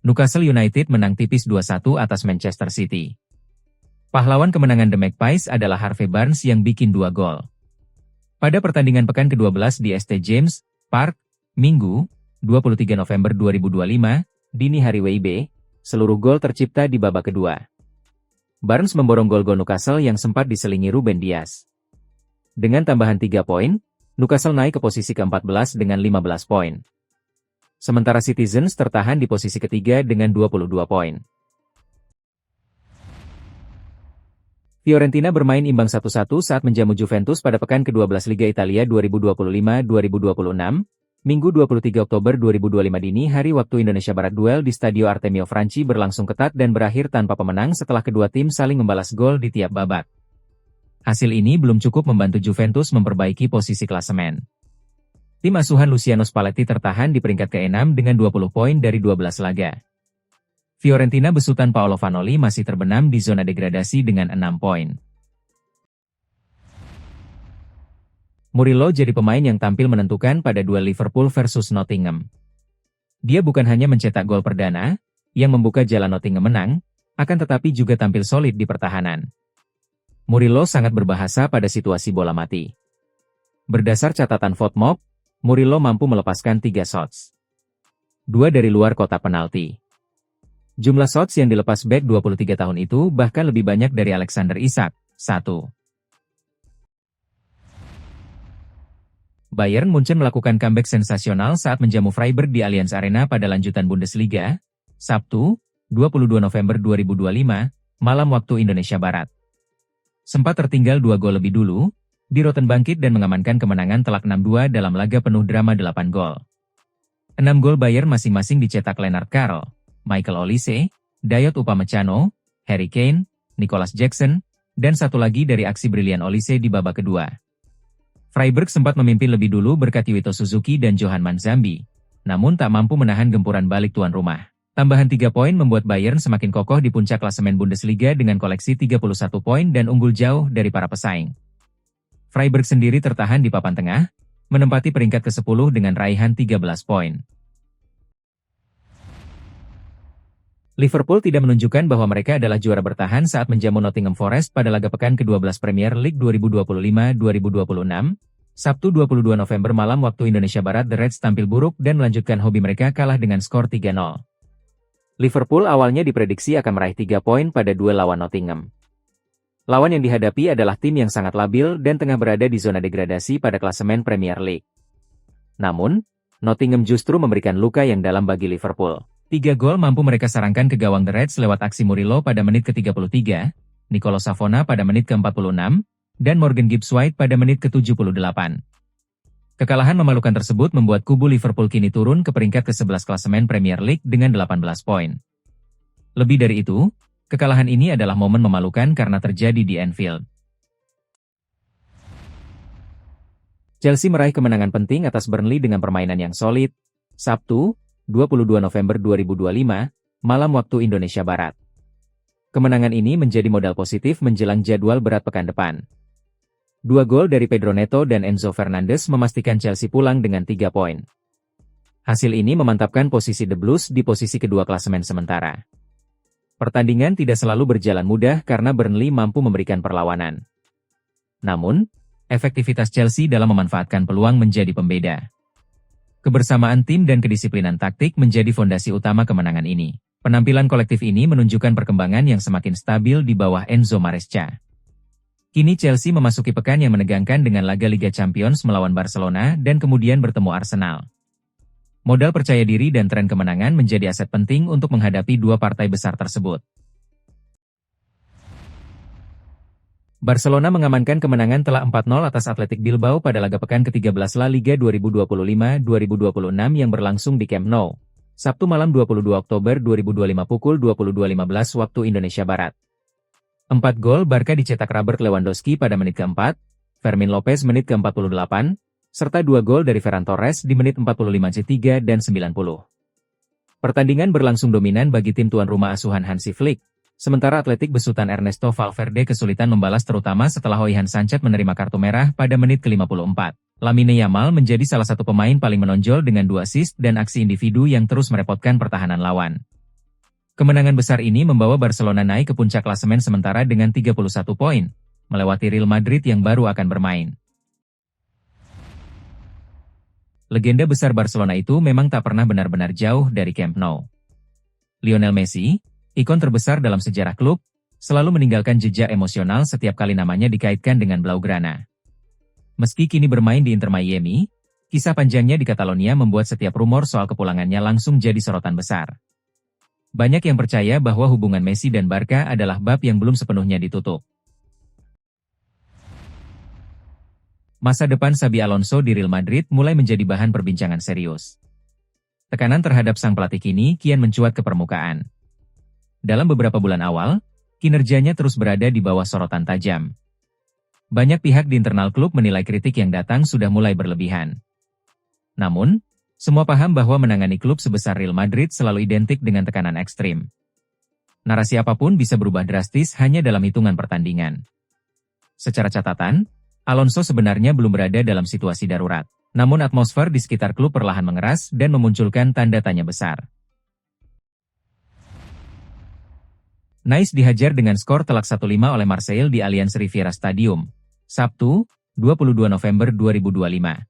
Newcastle United menang tipis 2-1 atas Manchester City. Pahlawan kemenangan The Magpies adalah Harvey Barnes yang bikin 2 gol. Pada pertandingan pekan ke-12 di St. James Park, Minggu, 23 November 2025, dini hari WIB, seluruh gol tercipta di babak kedua. Barnes memborong gol Newcastle yang sempat diselingi Ruben Dias. Dengan tambahan 3 poin, Newcastle naik ke posisi ke-14 dengan 15 poin. Sementara Citizens tertahan di posisi ketiga dengan 22 poin. Fiorentina bermain imbang 1-1 saat menjamu Juventus pada pekan ke-12 Liga Italia 2025-2026, Minggu 23 Oktober 2025 dini hari waktu Indonesia Barat. Duel di Stadio Artemio Franchi berlangsung ketat dan berakhir tanpa pemenang setelah kedua tim saling membalas gol di tiap babak. Hasil ini belum cukup membantu Juventus memperbaiki posisi klasemen. Tim asuhan Luciano Spalletti tertahan di peringkat ke-6 dengan 20 poin dari 12 laga. Fiorentina besutan Paolo Vanoli masih terbenam di zona degradasi dengan 6 poin. Murillo jadi pemain yang tampil menentukan pada duel Liverpool versus Nottingham. Dia bukan hanya mencetak gol perdana, yang membuka jalan Nottingham menang, akan tetapi juga tampil solid di pertahanan. Murillo sangat berbahasa pada situasi bola mati. Berdasar catatan FotMob, Murillo mampu melepaskan 3 shots. 2 dari luar kotak penalti. Jumlah shots yang dilepas bek 23 tahun itu bahkan lebih banyak dari Alexander Isak, 1. Bayern Munchen melakukan comeback sensasional saat menjamu Freiburg di Allianz Arena pada lanjutan Bundesliga, Sabtu, 22 November 2025, malam waktu Indonesia Barat. Sempat tertinggal 2 gol lebih dulu, Di Rotten bangkit dan mengamankan kemenangan telak 6-2 dalam laga penuh drama 8 gol. 6 gol Bayern masing-masing dicetak Lennart Karl, Michael Olise, Dayot Upamecano, Harry Kane, Nicholas Jackson, dan satu lagi dari aksi brilian Olise di babak kedua. Freiburg sempat memimpin lebih dulu berkat Yuito Suzuki dan Johan Manzambi, namun tak mampu menahan gempuran balik tuan rumah. Tambahan 3 poin membuat Bayern semakin kokoh di puncak klasemen Bundesliga dengan koleksi 31 poin dan unggul jauh dari para pesaing. Freiburg sendiri tertahan di papan tengah, menempati peringkat ke-10 dengan raihan 13 poin. Liverpool tidak menunjukkan bahwa mereka adalah juara bertahan saat menjamu Nottingham Forest pada laga pekan ke-12 Premier League 2025-2026, Sabtu 22 November malam waktu Indonesia Barat. The Reds tampil buruk dan melanjutkan hobi mereka kalah dengan skor 3-0. Liverpool awalnya diprediksi akan meraih 3 poin pada duel lawan Nottingham. Lawan yang dihadapi adalah tim yang sangat labil dan tengah berada di zona degradasi pada klasemen Premier League. Namun, Nottingham justru memberikan luka yang dalam bagi Liverpool. 3 gol mampu mereka sarangkan ke gawang The Reds lewat aksi Murillo pada menit ke-33, Nicolo Savona pada menit ke-46, dan Morgan Gibbs-White pada menit ke-78. Kekalahan memalukan tersebut membuat kubu Liverpool kini turun ke peringkat ke-11 klasemen Premier League dengan 18 poin. Lebih dari itu, kekalahan ini adalah momen memalukan karena terjadi di Anfield. Chelsea meraih kemenangan penting atas Burnley dengan permainan yang solid, Sabtu, 22 November 2025, malam waktu Indonesia Barat. Kemenangan ini menjadi modal positif menjelang jadwal berat pekan depan. 2 gol dari Pedro Neto dan Enzo Fernandez memastikan Chelsea pulang dengan 3 poin. Hasil ini memantapkan posisi The Blues di posisi kedua klasemen sementara. Pertandingan tidak selalu berjalan mudah karena Burnley mampu memberikan perlawanan. Namun, efektivitas Chelsea dalam memanfaatkan peluang menjadi pembeda. Kebersamaan tim dan kedisiplinan taktik menjadi fondasi utama kemenangan ini. Penampilan kolektif ini menunjukkan perkembangan yang semakin stabil di bawah Enzo Maresca. Kini Chelsea memasuki pekan yang menegangkan dengan laga Liga Champions melawan Barcelona dan kemudian bertemu Arsenal. Modal percaya diri dan tren kemenangan menjadi aset penting untuk menghadapi 2 partai besar tersebut. Barcelona mengamankan kemenangan telak 4-0 atas Athletic Bilbao pada laga pekan ke-13 La Liga 2025-2026 yang berlangsung di Camp Nou, Sabtu malam 22 Oktober 2025 pukul 22.15 waktu Indonesia Barat. 4 gol Barca dicetak Robert Lewandowski pada menit ke-4, Fermin Lopez menit ke-48, serta 2 gol dari Ferran Torres di menit 45 C3 dan 90. Pertandingan berlangsung dominan bagi tim tuan rumah asuhan Hansi Flick, sementara Athletic besutan Ernesto Valverde kesulitan membalas terutama setelah Oihan Sanchez menerima kartu merah pada menit ke-54. Lamine Yamal menjadi salah satu pemain paling menonjol dengan 2 assist dan aksi individu yang terus merepotkan pertahanan lawan. Kemenangan besar ini membawa Barcelona naik ke puncak klasemen sementara dengan 31 poin, melewati Real Madrid yang baru akan bermain. Legenda besar Barcelona itu memang tak pernah benar-benar jauh dari Camp Nou. Lionel Messi, ikon terbesar dalam sejarah klub, selalu meninggalkan jejak emosional setiap kali namanya dikaitkan dengan Blaugrana. Meski kini bermain di Inter Miami, kisah panjangnya di Catalonia membuat setiap rumor soal kepulangannya langsung jadi sorotan besar. Banyak yang percaya bahwa hubungan Messi dan Barca adalah bab yang belum sepenuhnya ditutup. Masa depan Xabi Alonso di Real Madrid mulai menjadi bahan perbincangan serius. Tekanan terhadap sang pelatih kini kian mencuat ke permukaan. Dalam beberapa bulan awal, kinerjanya terus berada di bawah sorotan tajam. Banyak pihak di internal klub menilai kritik yang datang sudah mulai berlebihan. Namun, semua paham bahwa menangani klub sebesar Real Madrid selalu identik dengan tekanan ekstrim. Narasi apapun bisa berubah drastis hanya dalam hitungan pertandingan. Secara catatan, Alonso sebenarnya belum berada dalam situasi darurat. Namun atmosfer di sekitar klub perlahan mengeras dan memunculkan tanda tanya besar. Nice dihajar dengan skor telak 1-5 oleh Marseille di Allianz Riviera Stadium, Sabtu, 22 November 2025.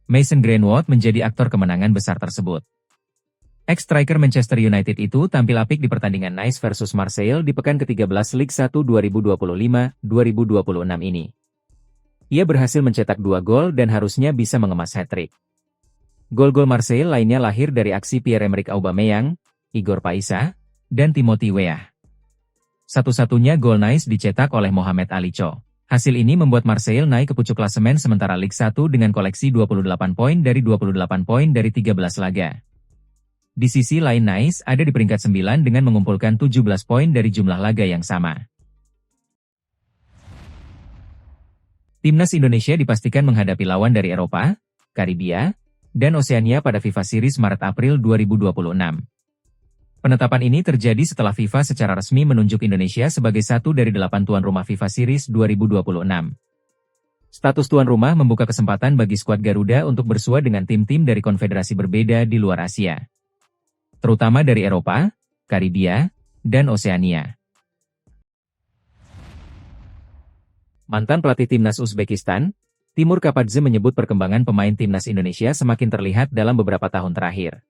Mason Greenwood menjadi aktor kemenangan besar tersebut. Ex-striker Manchester United itu tampil apik di pertandingan Nice versus Marseille di pekan ke-13 Ligue 1 2025-2026 ini. Ia berhasil mencetak 2 gol dan harusnya bisa mengemas hat-trick. Gol-gol Marseille lainnya lahir dari aksi Pierre-Emerick Aubameyang, Igor Paisa, dan Timothy Weah. Satu-satunya gol Nice dicetak oleh Mohamed Alicho. Hasil ini membuat Marseille naik ke pucuk klasemen sementara Ligue 1 dengan koleksi 28 poin dari 13 laga. Di sisi lain Nice ada di peringkat 9 dengan mengumpulkan 17 poin dari jumlah laga yang sama. Timnas Indonesia dipastikan menghadapi lawan dari Eropa, Karibia, dan Oseania pada FIFA Series Maret-April 2026. Penetapan ini terjadi setelah FIFA secara resmi menunjuk Indonesia sebagai satu dari 8 tuan rumah FIFA Series 2026. Status tuan rumah membuka kesempatan bagi skuad Garuda untuk bersua dengan tim-tim dari konfederasi berbeda di luar Asia, terutama dari Eropa, Karibia, dan Oseania. Mantan pelatih Timnas Uzbekistan, Timur Kapadze menyebut perkembangan pemain Timnas Indonesia semakin terlihat dalam beberapa tahun terakhir.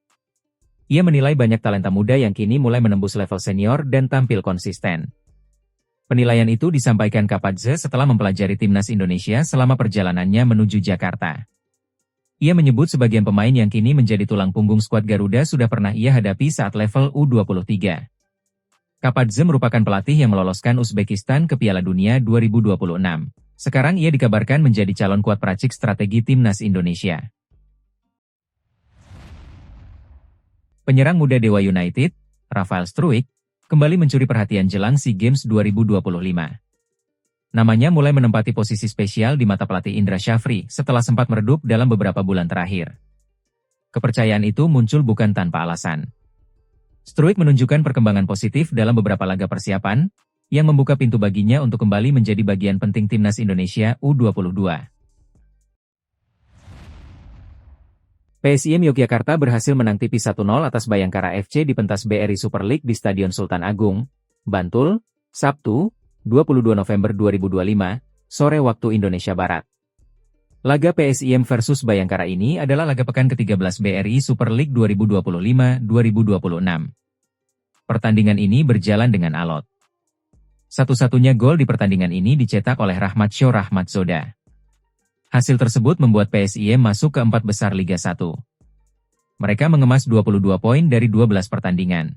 Ia menilai banyak talenta muda yang kini mulai menembus level senior dan tampil konsisten. Penilaian itu disampaikan Kapadze setelah mempelajari Timnas Indonesia selama perjalanannya menuju Jakarta. Ia menyebut sebagian pemain yang kini menjadi tulang punggung skuad Garuda sudah pernah ia hadapi saat level U23. Kapadze merupakan pelatih yang meloloskan Uzbekistan ke Piala Dunia 2026. Sekarang ia dikabarkan menjadi calon kuat peracik strategi Timnas Indonesia. Penyerang muda Dewa United, Rafael Struijk, kembali mencuri perhatian jelang SEA Games 2025. Namanya mulai menempati posisi spesial di mata pelatih Indra Syafri setelah sempat meredup dalam beberapa bulan terakhir. Kepercayaan itu muncul bukan tanpa alasan. Struijk menunjukkan perkembangan positif dalam beberapa laga persiapan, yang membuka pintu baginya untuk kembali menjadi bagian penting Timnas Indonesia U22. PSIM Yogyakarta berhasil menang tipis 1-0 atas Bayangkara FC di pentas BRI Super League di Stadion Sultan Agung, Bantul, Sabtu, 22 November 2025, sore waktu Indonesia Barat. Laga PSIM versus Bayangkara ini adalah laga pekan ke-13 BRI Super League 2025-2026. Pertandingan ini berjalan dengan alot. Satu-satunya gol di pertandingan ini dicetak oleh Rahmatsho Rahmatzoda. Hasil tersebut membuat PSIM masuk ke 4 besar Liga 1. Mereka mengemas 22 poin dari 12 pertandingan.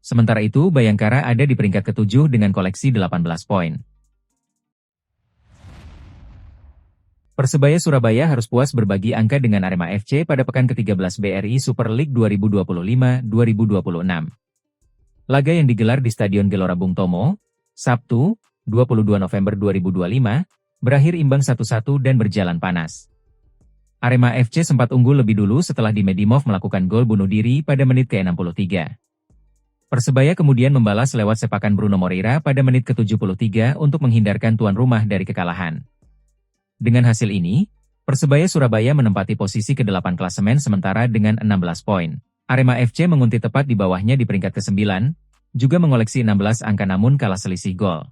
Sementara itu Bayangkara ada di peringkat ke-7 dengan koleksi 18 poin. Persebaya Surabaya harus puas berbagi angka dengan Arema FC pada pekan ke-13 BRI Super League 2025-2026. Laga yang digelar di Stadion Gelora Bung Tomo, Sabtu, 22 November 2025, berakhir imbang 1-1 dan berjalan panas. Arema FC sempat unggul lebih dulu setelah Dimedimov melakukan gol bunuh diri pada menit ke-63. Persebaya kemudian membalas lewat sepakan Bruno Moreira pada menit ke-73 untuk menghindarkan tuan rumah dari kekalahan. Dengan hasil ini, Persebaya Surabaya menempati posisi ke-8 klasemen sementara dengan 16 poin. Arema FC menguntit tepat di bawahnya di peringkat ke-9, juga mengoleksi 16 angka namun kalah selisih gol.